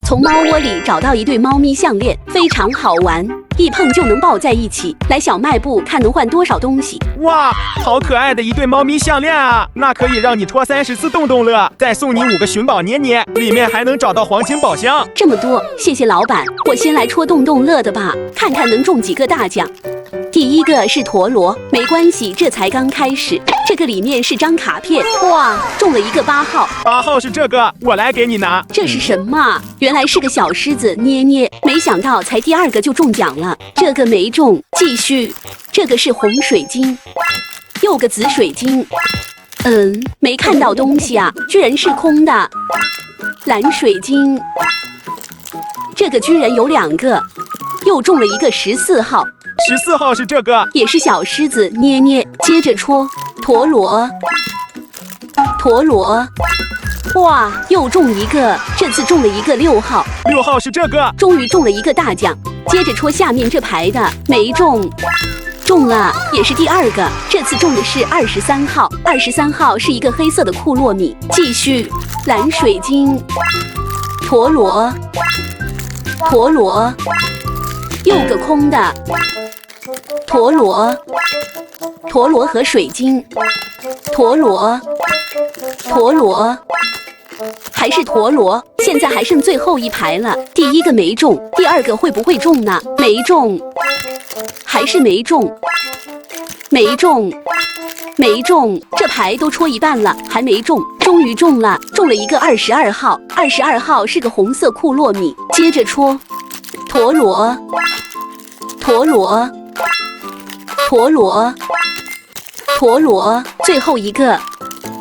從貓窩裡找到一對貓咪項鏈，非常好玩，一碰就能抱在一起。来小卖部看能换多少東西。哇，好可爱的一对猫咪项链啊！那可以讓你戳30次洞洞乐，再送你5个寻宝捏捏，里面还能找到黄金宝箱。这么多，謝謝老闆。我先來戳洞洞樂的吧，看看能中幾個大獎。第一個是陀螺，沒關係，這才剛開始。這個裡面是張卡片，哇，中了一個8號。8號是這個，我來給你拿。這是什麼？原來是個小獅子捏捏，沒想到才第2個就中獎了。這個沒中，繼續。這個是紅水晶，又個紫水晶。沒看到東西啊，居然是空的。藍水晶，這個居然有2個，又中了一個14號。14號是這個，也是小獅子捏捏。接着戳陀螺，陀螺，哇，又中一個，這次中了一個6號。6號是這個，終於中了一個大獎。接着戳下面這排的，沒中。中了，也是第2個，這次中的是23號。23號是一個黑色的庫洛米。繼續，藍水晶，陀螺，陀螺，又個空的，陀螺，陀螺和水晶，陀螺，陀螺，還是陀螺。現在還剩最後一排了，第1個沒中，第2個會不會中呢？沒中。還是沒中，沒中，沒中，這牌都戳一半了，還沒中，終於中了，中了一個22號。22號是個紅色庫洛米。接着戳陀螺，陀螺，陀螺，陀螺，最後一個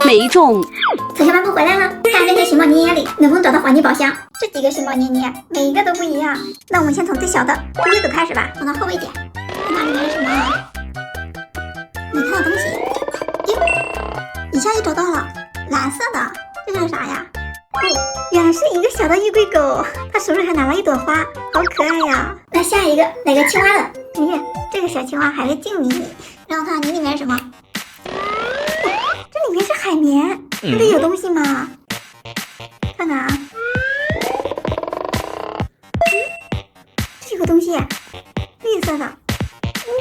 沒中。從小賣部回來了，看這些尋寶捏捏裡能不能找到黃金寶箱。這幾個尋寶捏捏每一個都不一樣，那我們先從最小的第1個開始吧，放到後背點。看看裡面是什麼？沒看到東西。咦，一下就找到了，藍色的，這是啥呀？哦，原來是一個小的玉龜狗，它手裡還拿了一朵花，好可愛呀。那下一個來個青蛙的，咦，這個小青蛙還是靜迷你，讓我看看你裡面是什麼？哦，這裡面是海綿，這裡有東西嗎？看看啊，這個東西，綠色的。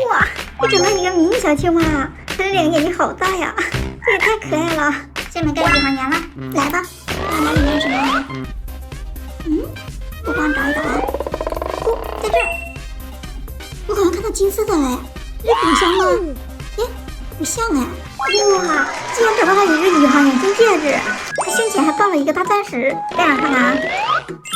哇，我整了一個迷你小青蛙，它的兩個眼睛好大呀，這也太可愛了。下面該喜歡年了，來吧，看看裡面是什麼？我幫你找一找啊。哦，在這兒，我好像看到金色的嘞，這是古香嗎？哎，不像哎。哇，竟然找到了一個宇航眼鏡戒指，它胸前還抱了一個大鑽石，戴上看看啊。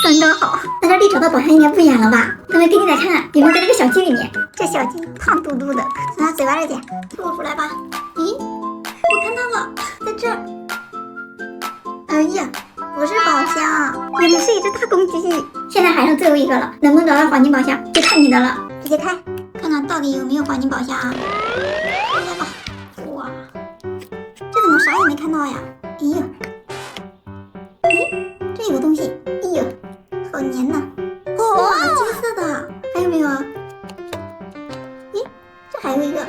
剛好，那這裡找到寶箱應該不遠了吧？那麼給你來看看有沒有在這個小雞裡面。這小雞胖嘟嘟的，從它嘴巴裡點吐出來吧。咦，我看到了，在這兒。哎呀，不是寶箱，原來是一隻大公雞。現在還剩最後一個了，能不能找到黃金寶箱就看你的了。直接開，看看到底有沒有黃金寶箱啊？來吧。哇，這怎麼啥也沒看到呀？哎呀，咦，這有個東西，哎呀，好黏吶！哇，金色的，還有沒有啊？咦，這還有一個，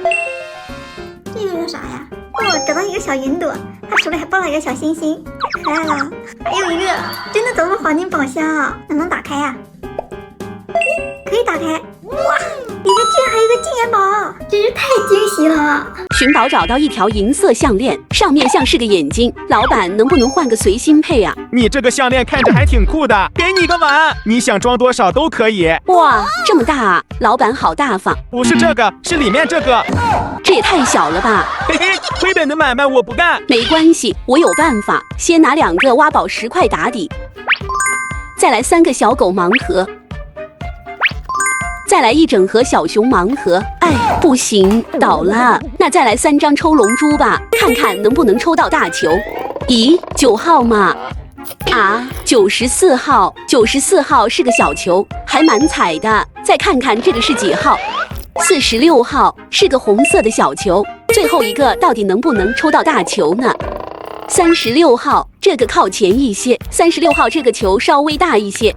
這個是啥呀？哦，找到一個小雲朵，它手裡還抱了一個小星星，太可愛了。還有一個，真的找到黃金寶箱，能打開呀？咦，可以打開。哇，裡面居然還有一個金元寶，真是太驚喜了！尋寶找到一條銀色項鏈，上面像是個眼睛。老闆，能不能換個隨心配啊？你這個項鏈看着還挺酷的，給你個碗，你想裝多少都可以。哇，這麼大啊！老闆好大方。不是這個，是裡面這個。這也太小了吧！嘿嘿，虧本的買賣我不幹。沒關係，我有辦法。先拿2個挖寶石塊打底，再來3個小狗盲盒。再來1整盒小熊盲盒，哎，不行，倒了。那再來3張抽龍珠吧，看看能不能抽到大球。咦，9號嘛？啊，94號，94號是個小球，還蠻彩的。再看看這個是幾號？46號是個紅色的小球。最後一個到底能不能抽到大球呢？36號，這個靠前一些。36號這個球稍微大一些。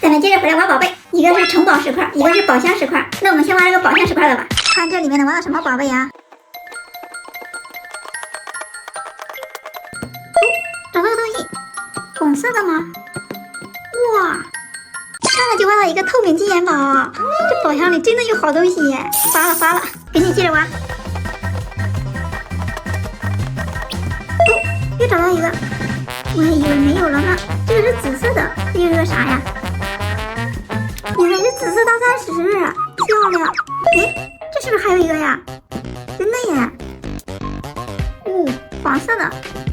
咱們接着回來挖寶貝，一個是城堡石塊，一個是寶箱石塊。那我們先挖這個寶箱石塊的吧，看這裡面能挖到什麼寶貝呀？哦，找到個東西，紅色的嗎？哇，就挖到一個透明金元寶，這寶箱裡真的有好東西耶！發了，趕緊接着挖。哦，又找到一個，我還以為沒有了呢。這個是紫色的，這又是個啥呀？原來是紫色大钻石，漂亮！哎，這是不是還有一個呀？真的耶！黄色的，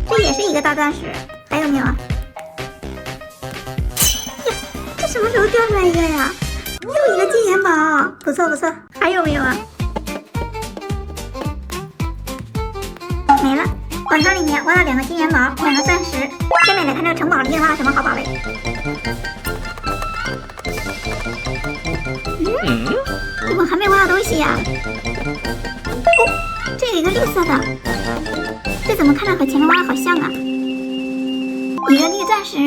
這也是一個大鑽石，還有沒有啊？呀，這什麼時候掉出來一個呀？又一個金元寶，不錯，還有沒有啊？沒了，宝箱裡面挖了2個金元寶，2個鑽石。下面來看這個城堡裡面挖了什麼好寶貝。怎麼還沒挖到東西呀？哦，這有一個綠色的。這怎麼看着和前面挖的好像啊？一個綠鑽石，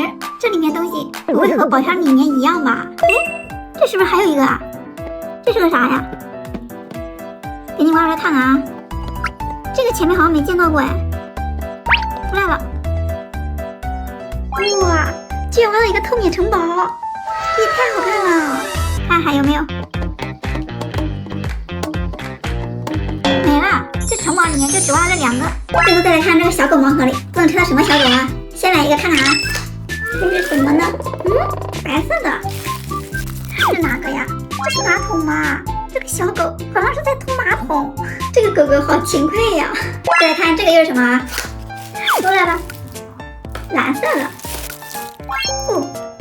這裡面東西不會和寶箱裡面一樣吧？哎，這是不是還有一個啊？這是個啥呀？給你挖出來看看啊！這個前面好像沒見到過哎。出來了！哇，居然挖到一個透明城堡，也太好看了！看還有沒有？没了，這城堡裡面就只挖了2個。最後再来看這個小狗盲盒裡，不能吃的什麼小狗啊？先来一个看看啊，這是什麼呢？白色的，是哪個呀？這是馬桶嗎？這個小狗好像是在拖馬桶，這個狗狗好勤快呀！再來看這個又是什麼？出來了，藍色的。哦，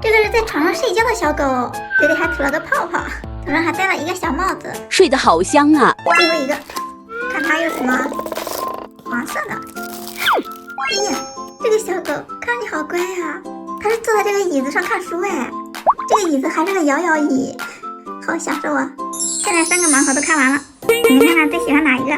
這個是在床上睡覺的小狗，嘴裡還吐了個泡泡，頭上還戴了一個小帽子，睡得好香啊！最後一個，看它有什麼？黃色的。哎呀，這個小狗看上去好乖呀，它是坐在這個椅子上看書哎，這個椅子還是個搖搖椅，好享受啊！现在3個盲盒都看完了，你們看看最喜歡哪一個？